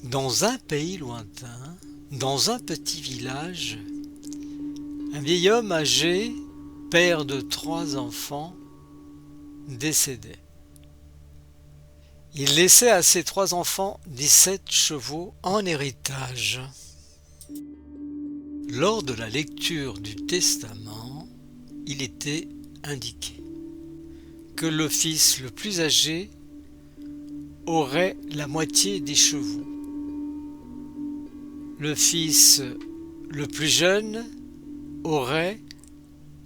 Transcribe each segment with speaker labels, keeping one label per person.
Speaker 1: Dans un pays lointain, dans un petit village, un vieil homme âgé, père de 3 enfants, décédait. Il laissait à ses 3 enfants 17 chevaux en héritage. Lors de la lecture du testament, il était indiqué que le fils le plus âgé aurait la moitié des chevaux. Le fils le plus jeune aurait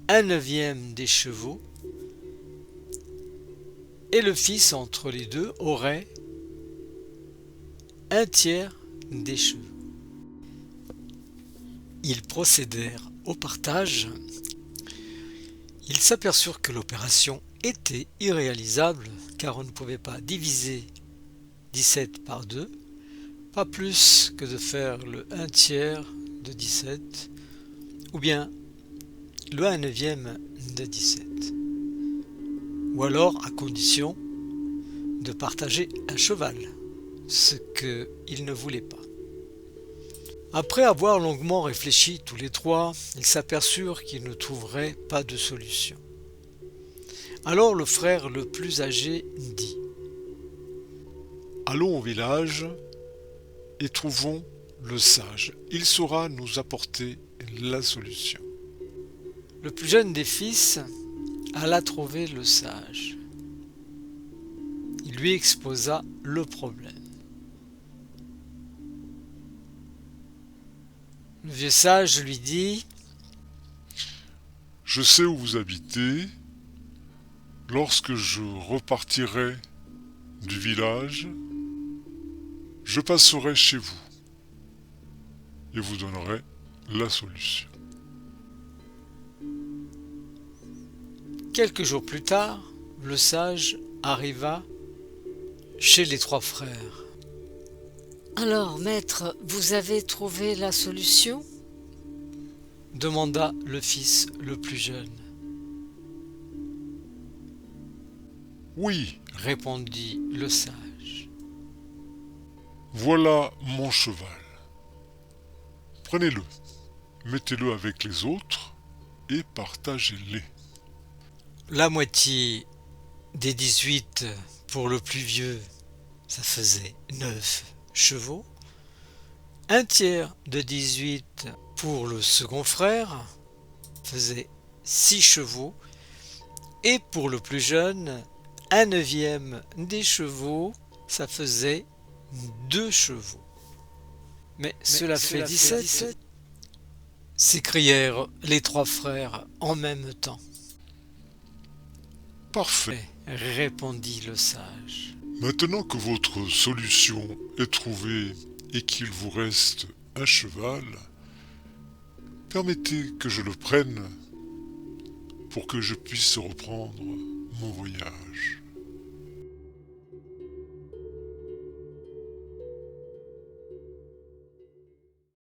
Speaker 1: 1/9 des chevaux et le fils entre les deux aurait 1/3 des chevaux. Ils procédèrent au partage. Ils s'aperçurent que l'opération était irréalisable car on ne pouvait pas diviser 17 par 2, pas plus que de faire le 1/3 de 17 ou bien le 1/9 de 17, ou alors à condition de partager un cheval, ce qu'ils ne voulaient pas. Après avoir longuement réfléchi tous les 3, ils s'aperçurent qu'ils ne trouveraient pas de solution. Alors le frère le plus âgé dit : «
Speaker 2: Allons au village et trouvons le sage. Il saura nous apporter la solution. »
Speaker 1: Le plus jeune des fils alla trouver le sage. Il lui exposa le problème. Le vieux sage lui dit :
Speaker 2: « Je sais où vous habitez. Lorsque je repartirai du village, je passerai chez vous et vous donnerai la solution. »
Speaker 1: Quelques jours plus tard, le sage arriva chez les 3 frères. « Alors, maître, vous avez trouvé la solution ? » demanda le fils le plus jeune. «
Speaker 2: Oui,
Speaker 1: répondit le sage.
Speaker 2: Voilà mon cheval. Prenez-le, mettez-le avec les autres et partagez-les.
Speaker 1: La moitié des 18 pour le plus vieux, ça faisait 9 chevaux. 1/3 de 18 pour le second frère, faisait 6 chevaux. Et pour le plus jeune, 1/9 des chevaux, ça faisait 2 chevaux. Mais cela fait 17, s'écrièrent les 3 frères en même temps.
Speaker 2: Parfait.
Speaker 1: Répondit le sage.
Speaker 2: Maintenant que votre solution est trouvée et qu'il vous reste un cheval, permettez que je le prenne pour que je puisse reprendre mon voyage.